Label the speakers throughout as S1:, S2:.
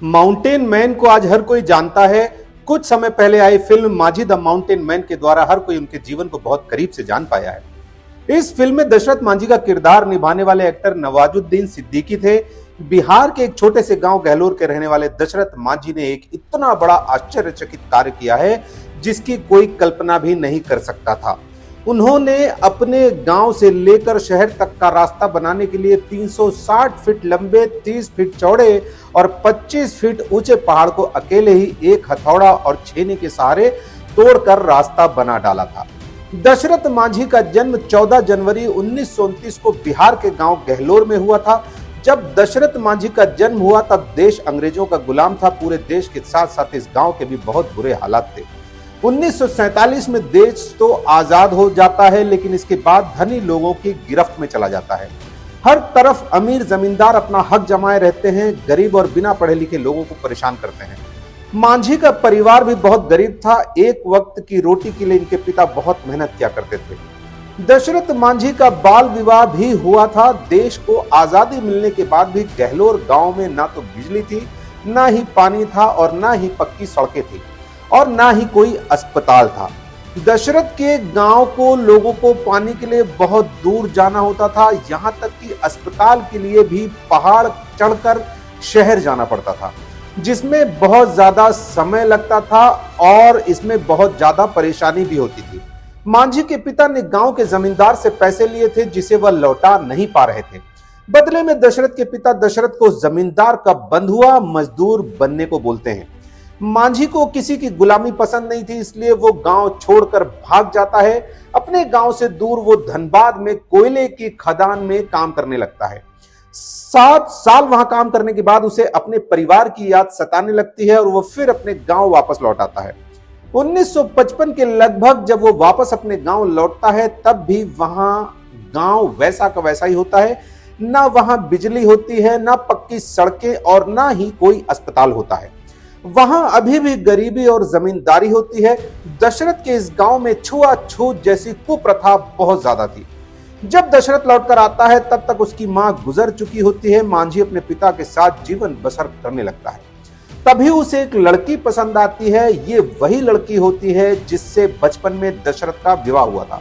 S1: Mountain man को आज हर कोई जानता है। कुछ समय पहले आई फिल्म माझी द माउंटेन मैन के द्वारा हर कोई उनके जीवन को बहुत करीब से जान पाया है। इस फिल्म में दशरथ मांझी का किरदार निभाने वाले एक्टर नवाजुद्दीन सिद्दीकी थे। बिहार के एक छोटे से गांव गहलोर के रहने वाले दशरथ मांझी ने एक इतना बड़ा आश्चर्यचकित कार्य किया है जिसकी कोई कल्पना भी नहीं कर सकता था। उन्होंने अपने गांव से लेकर शहर तक का रास्ता बनाने के लिए 360 फीट लंबे, 30 फीट चौड़े और 25 फीट ऊंचे पहाड़ को अकेले ही एक हथौड़ा और छेनी के सहारे तोड़कर रास्ता बना डाला था। दशरथ मांझी का जन्म 14 जनवरी 1929 को बिहार के गांव गहलोर में हुआ था। जब दशरथ मांझी का जन्म हुआ तब देश अंग्रेजों का गुलाम था। पूरे देश के साथ साथ इस गांव के भी बहुत बुरे हालात थे। 1947 में देश तो आजाद हो जाता है, लेकिन इसके बाद धनी लोगों की गिरफ्त में चला जाता है। हर तरफ अमीर जमींदार अपना हक जमाए रहते हैं, गरीब और बिना पढ़े लिखे लोगों को परेशान करते हैं। मांझी का परिवार भी बहुत गरीब था। एक वक्त की रोटी के लिए इनके पिता बहुत मेहनत किया करते थे। दशरथ मांझी का बाल विवाह भी हुआ था। देश को आजादी मिलने के बाद भी गहलोर गांव में ना तो बिजली थी, ना ही पानी था और ना ही पक्की सड़कें थी और ना ही कोई अस्पताल था। दशरथ के गांव को लोगों को पानी के लिए बहुत दूर जाना होता था। यहां तक कि अस्पताल के लिए भी पहाड़ चढ़कर शहर जाना पड़ता था, जिसमें बहुत ज्यादा समय लगता था और इसमें बहुत ज्यादा परेशानी भी होती थी। मांझी के पिता ने गांव के जमींदार से पैसे लिए थे जिसे वह लौटा नहीं पा रहे थे। बदले में दशरथ के पिता दशरथ को जमींदार का बंधुआ मजदूर बनने को बोलते हैं। मांझी को किसी की गुलामी पसंद नहीं थी, इसलिए वो गांव छोड़कर भाग जाता है। अपने गांव से दूर वो धनबाद में कोयले की खदान में काम करने लगता है। 7 साल वहां काम करने के बाद उसे अपने परिवार की याद सताने लगती है और वो फिर अपने गांव वापस लौट आता है। 1955 के लगभग जब वो वापस अपने गांव लौटता है तब भी वहां गांव वैसा का वैसा ही होता है। ना वहां बिजली होती है, ना पक्की सड़कें और ना ही कोई अस्पताल होता है। वहां अभी भी गरीबी और जमींदारी होती है। दशरथ के इस गांव में छुआछूत जैसी कुप्रथा बहुत ज्यादा थी। जब दशरथ लौटकर आता है तब तक उसकी मां गुजर चुकी होती है। मांझी अपने पिता के साथ जीवन बसर करने लगता है। तभी उसे एक लड़की पसंद आती है। ये वही लड़की होती है जिससे बचपन में दशरथ का विवाह हुआ था।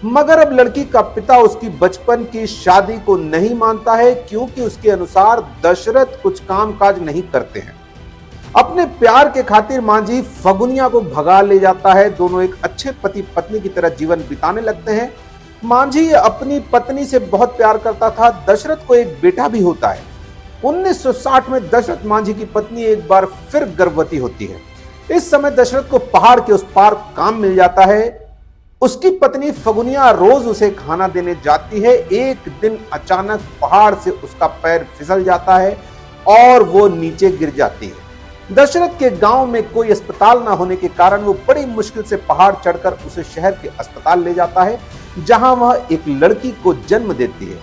S1: मगर अब लड़की का पिता उसकी बचपन की शादी को नहीं मानता है, क्योंकि उसके अनुसार दशरथ कुछ कामकाज नहीं करते हैं। अपने प्यार के खातिर मांझी फगुनिया को भगा ले जाता है। दोनों एक अच्छे पति पत्नी की तरह जीवन बिताने लगते हैं। मांझी अपनी पत्नी से बहुत प्यार करता था। दशरथ को एक बेटा भी होता है। 1960 में दशरथ मांझी की पत्नी एक बार फिर गर्भवती होती है। इस समय दशरथ को पहाड़ के उस पार काम मिल जाता है। उसकी पत्नी फगुनिया रोज उसे खाना देने जाती है। एक दिन अचानक पहाड़ से उसका पैर फिसल जाता है और वो नीचे गिर जाती है। दशरथ के गांव में कोई अस्पताल ना होने के कारण वो बड़ी मुश्किल से पहाड़ चढ़कर उसे शहर के अस्पताल ले जाता है, जहां वह एक लड़की को जन्म देती है,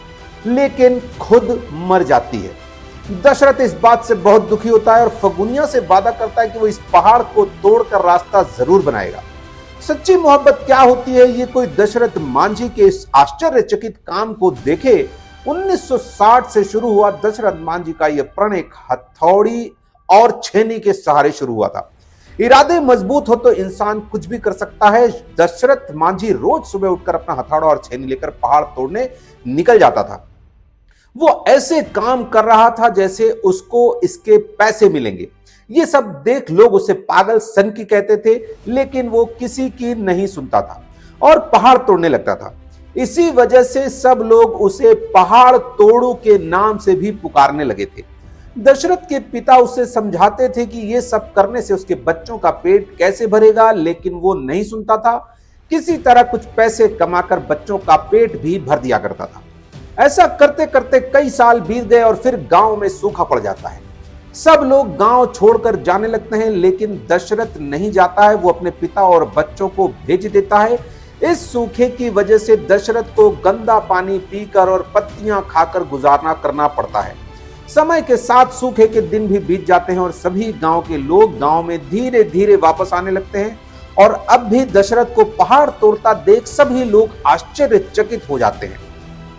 S1: लेकिन खुद मर जाती है। दशरथ इस बात से बहुत दुखी होता है और फगुनिया से वादा करता है कि वो इस पहाड़ को तोड़कर रास्ता जरूर बनाएगा। सच्ची मोहब्बत क्या होती है, ये कोई दशरथ मांझी के इस आश्चर्यचकित काम को देखे। 1960 से शुरू हुआ दशरथ मांझी का यह प्रण एक हथौड़ी और छेनी के सहारे शुरू हुआ था। इरादे मजबूत हो तो इंसान कुछ भी कर सकता है। दशरथ मांझी रोज सुबह उठकर अपना हथौड़ा और छेनी लेकर पहाड़ तोड़ने निकल जाता था। वो ऐसे काम कर रहा था जैसे उसको इसके पैसे मिलेंगे। ये सब देख लोग उसे पागल सनकी कहते थे, लेकिन वो किसी की नहीं सुनता था और पहाड़ तोड़ने लगता था। इसी वजह से सब लोग उसे पहाड़ तोड़ू के नाम से भी पुकारने लगे थे। दशरथ के पिता उसे समझाते थे कि ये सब करने से उसके बच्चों का पेट कैसे भरेगा, लेकिन वो नहीं सुनता था। किसी तरह कुछ पैसे कमाकर बच्चों का पेट भी भर दिया करता था। ऐसा करते करते कई साल बीत गए और फिर गांव में सूखा पड़ जाता है। सब लोग गांव छोड़कर जाने लगते हैं, लेकिन दशरथ नहीं जाता है। वो अपने पिता और बच्चों को भेज देता है। इस सूखे की वजह से दशरथ को गंदा पानी पीकर और पत्तियां खाकर गुजारना करना पड़ता है। समय के साथ सूखे के दिन भी बीत जाते हैं और सभी गांव के लोग गांव में धीरे धीरे वापस आने लगते हैं। और अब भी दशरथ को पहाड़ तोड़ता देख सभी लोग आश्चर्यचकित हो जाते हैं।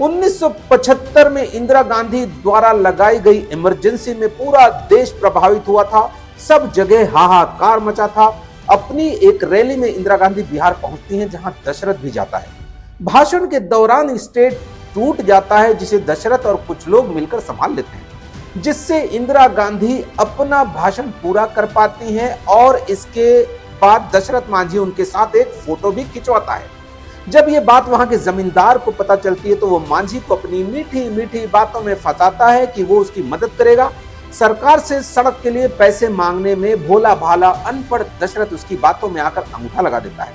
S1: 1975 में इंदिरा गांधी द्वारा लगाई गई इमरजेंसी में पूरा देश प्रभावित हुआ था। सब जगह हाहाकार मचा था। अपनी एक रैली में इंदिरा गांधी बिहार पहुंचती हैं, जहां दशरथ भी जाता है। भाषण के दौरान स्टेज टूट जाता है, जिसे दशरथ और कुछ लोग मिलकर संभाल लेते हैं, जिससे इंदिरा गांधी अपना भाषण पूरा कर पाती हैं और इसके बाद दशरथ मांझी उनके साथ एक फोटो भी खिंचवाता है। जब ये बात वहां के जमींदार को पता चलती है तो वो मांझी को अपनी मीठी मीठी बातों में फंसाता है कि वो उसकी मदद करेगा। सरकार से सड़क के लिए पैसे मांगने में भोला भाला अनपढ़ दशरथ उसकी बातों में आकर अंगूठा लगा देता है।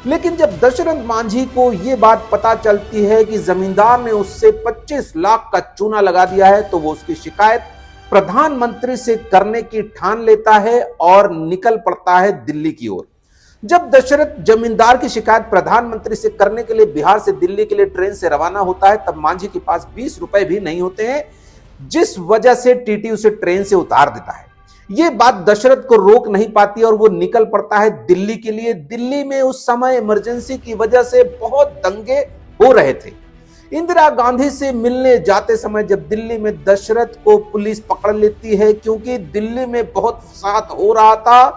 S1: लेकिन जब दशरथ मांझी को ये बात पता चलती है कि जमींदार ने उससे 25 लाख का चूना लगा दिया है, तो वो उसकी शिकायत प्रधानमंत्री से करने की ठान लेता है और निकल पड़ता है दिल्ली की ओर। जब दशरथ जमींदार की शिकायत प्रधानमंत्री से करने के लिए बिहार से दिल्ली के लिए ट्रेन से रवाना होता है, तब मांझी के पास 20 रुपए भी नहीं होते हैं, जिस वजह से टीटी उसे ट्रेन से उतार देता है। यह बात दशरथ को रोक नहीं पाती और वो निकल पड़ता है दिल्ली के लिए। दिल्ली में उस समय इमरजेंसी की वजह से बहुत दंगे हो रहे थे। इंदिरा गांधी से मिलने जाते समय जब दिल्ली में दशरथ को पुलिस पकड़ लेती है, क्योंकि दिल्ली में बहुत फसाद हो रहा था,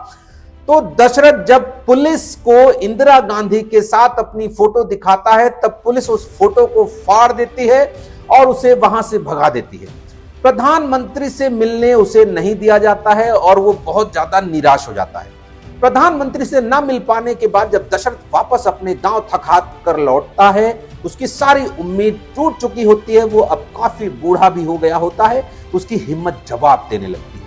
S1: तो दशरथ जब पुलिस को इंदिरा गांधी के साथ अपनी फोटो दिखाता है, तब पुलिस उस फोटो को फाड़ देती है और उसे वहां से भगा देती है। प्रधानमंत्री से मिलने उसे नहीं दिया जाता है और वो बहुत ज्यादा निराश हो जाता है। प्रधानमंत्री से ना मिल पाने के बाद जब दशरथ वापस अपने गांव थक हार कर लौटता है, उसकी सारी उम्मीद टूट चुकी होती है। वो अब काफी बूढ़ा भी हो गया होता है, उसकी हिम्मत जवाब देने लगती है।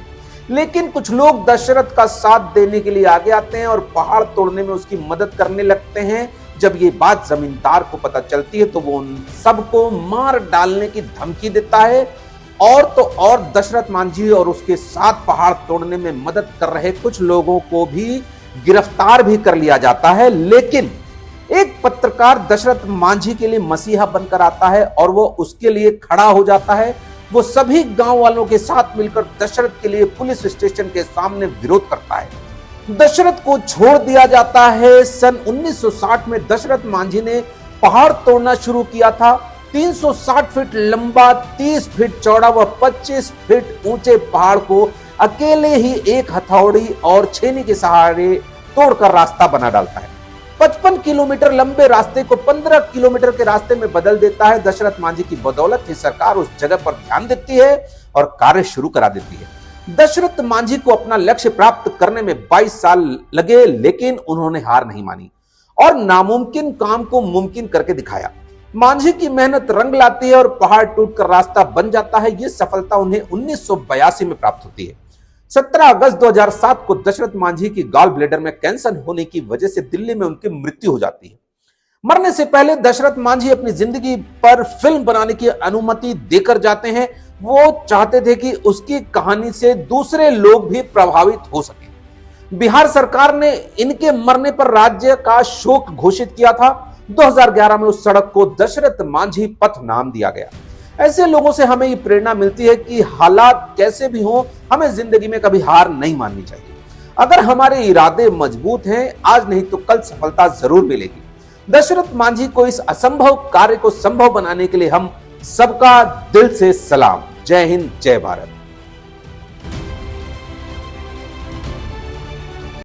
S1: लेकिन कुछ लोग दशरथ का साथ देने के लिए आगे आते हैं और पहाड़ तोड़ने में उसकी मदद करने लगते हैं। जब ये बात जमींदार को पता चलती है तो वो उन सबको मार डालने की धमकी देता है। और तो और दशरथ मांझी और उसके साथ पहाड़ तोड़ने में मदद कर रहे कुछ लोगों को भी गिरफ्तार भी कर लिया जाता है। लेकिन एक पत्रकार दशरथ मांझी के लिए मसीहा बनकर आता है और वो उसके लिए खड़ा हो जाता है। वो सभी गांव वालों के साथ मिलकर दशरथ के लिए पुलिस स्टेशन के सामने विरोध करता है। दशरथ को छोड़ दिया जाता है। सन 1960 में दशरथ मांझी ने पहाड़ तोड़ना शुरू किया था। 360 फीट लंबा, 30 फीट चौड़ा व 25 फीट ऊंचे पहाड़ को अकेले ही एक हथौड़ी और छेनी के सहारे तोड़कर रास्ता बना डालता है। 55 किलोमीटर लंबे रास्ते को 15 किलोमीटर के रास्ते में बदल देता है। दशरथ मांझी की बदौलत ही सरकार उस जगह पर ध्यान देती है और कार्य शुरू करा देती है। दशरथ मांझी को अपना लक्ष्य प्राप्त करने में 22 साल लगे, लेकिन उन्होंने हार नहीं मानी और नामुमकिन काम को मुमकिन करके दिखाया। मांझी की मेहनत रंग लाती है और पहाड़ टूटकर रास्ता बन जाता है। यह सफलता उन्हें 1982 में प्राप्त होती है। 17 अगस्त 2007 को दशरथ मांझी की गॉल ब्लैडर में कैंसर होने की वजह से दिल्ली में उनकी मृत्यु हो जाती है। मरने से पहले दशरथ मांझी अपनी जिंदगी पर फिल्म बनाने की अनुमति देकर जाते हैं। वो चाहते थे कि उसकी कहानी से दूसरे लोग भी प्रभावित हो सके। बिहार सरकार ने इनके मरने पर राज्य का शोक घोषित किया था। 2011 में उस सड़क को दशरथ मांझी पथ नाम दिया गया। ऐसे लोगों से हमें ये प्रेरणा मिलती है कि हालात कैसे भी हो, हमें जिंदगी में कभी हार नहीं माननी चाहिए। अगर हमारे इरादे मजबूत हैं, आज नहीं तो कल सफलता जरूर मिलेगी। दशरथ मांझी को इस असंभव कार्य को संभव बनाने के लिए हम सबका दिल से सलाम। जय हिंद, जय भारत।